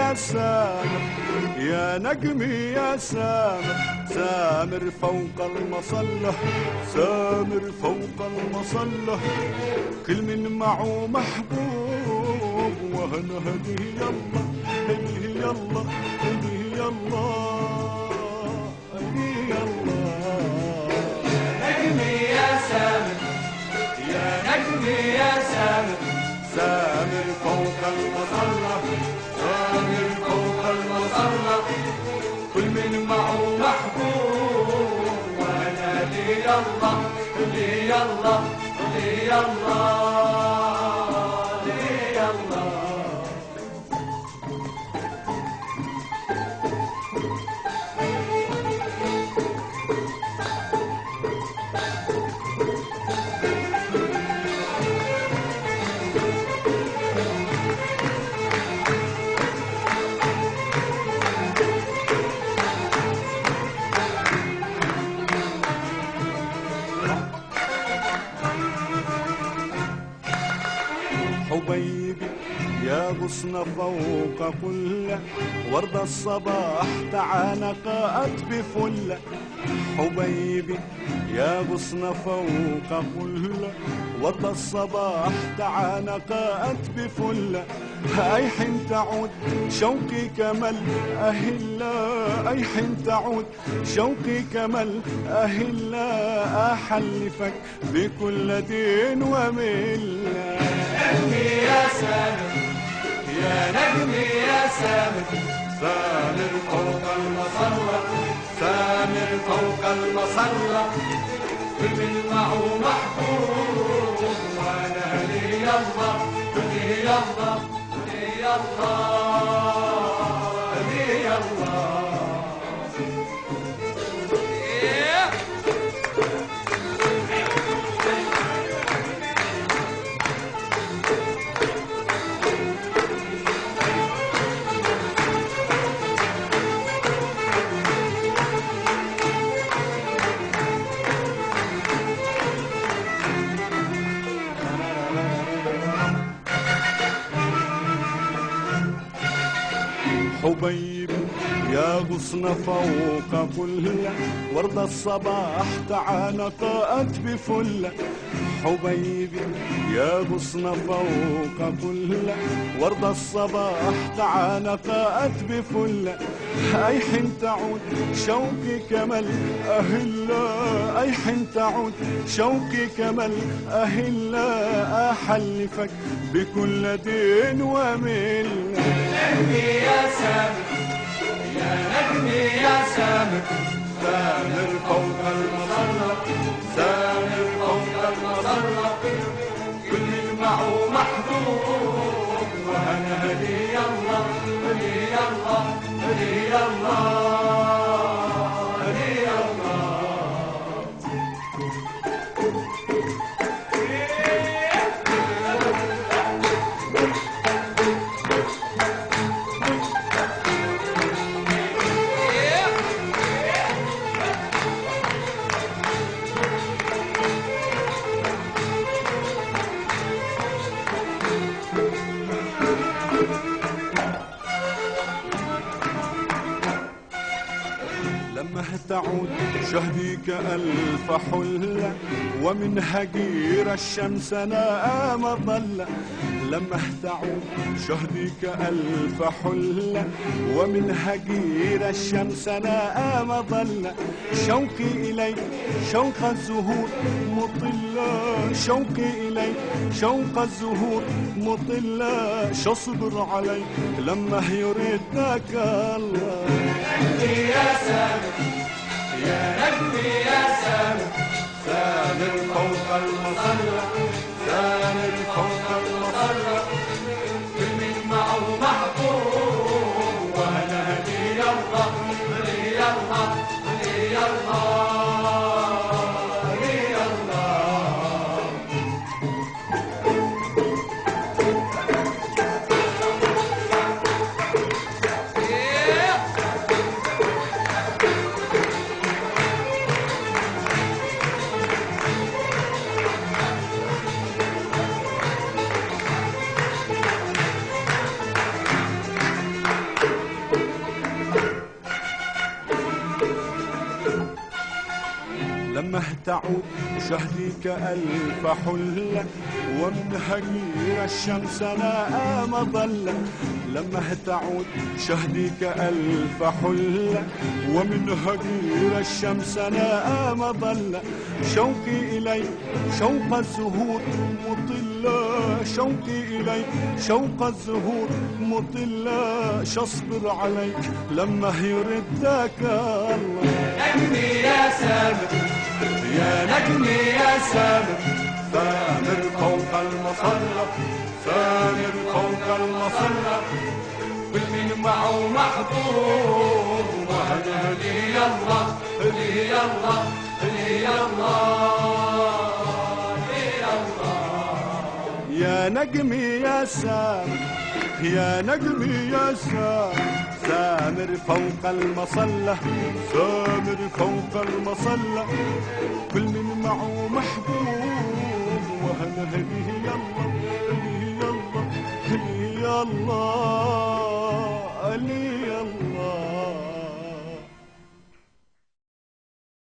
يا سامر يا نجمي يا سامر، سامر فوق المصلة، سامر فوق المصلة، كل من معه محبوب وهنا هديه يلا هديه يلا هديه يلا هديه يلا. يا نجمي يا سامر يا نجمي يا سامر، سامر فوق المصلة، سامر فوق المصلى، كل من معه محبوب وانا لي يلا لي يلا لي يلا لي يلا. حبيبي يا غصن فوق كله، ورد الصباح تعانقت بفله، حبيبي يا غصن فوق كله، ورد الصباح تعانقت بفله، أي حين تعود شوقي كمل أهلا، أي حين تعود شوقي كمل أهلا، أحلفك بكل دين وملة. نجمي يا سامر يا نجمي يا سامر، سامر فوق المصلة، سامر فوق المصلى، كل من معه محبوب وانا لي يلا لي يلا لي يلا لي يلا. حبيبي يا غصن فوق كله، ورد الصباح تعانقت بفله، حبيبي يا غصن فوق كله، ورد الصباح تعانقت بفله، أي حين تعود شوقي كمل أهلا، أي حين تعود شوقي كمل أهلا، أحلفك بكل دين وملة. نجمي يا سامر يا نجمي يا سامر، سامر فوق المصلى، سامر فوق المصلى، كل من معه محبوب وانا لي يلا لي يلا لي يلا لي يلا. لما تعود شهديك ألف حلة، ومن هجير الشمس نام ظلة، لما تعود شهديك ألف حلة، ومن هجير الشمس نام ظلة، شوقي إليك شوق الزهور مطلة، شوقي إليك شوق الزهور مطلة، شصبر عليك لما يردك الله. نجمي يا سامر يا نجمي يا سامر، سامر فوق المصلى، سامر فوق المصلى، كل من معه محبوب وانا لي يلا لي يلا لي يلا لي يلا. لما تعود شهدي كألف حلة ومن هجير الشمس لا مظلة لما تعود شهدي كألف حلة ومن هجير الشمس لا مظلة شوقي إليك شوق الزهور مطلة شوقي إليك شوق الزهور مطلة شصبر عليك لما يردك الله نجمي يا سامر يا نجمي يا سامر سامر فوق المصلى سامر فوق المصلى والمين معه محظوظ وهذا لي الله لي الله لي الله لي الله يا نجمي يا سامر يا نجمي يا سامر سامر فوق المصلى سامر فوق المصلى كل من معه محبوب وهنا هديه يلا هديه يلا هديه يلا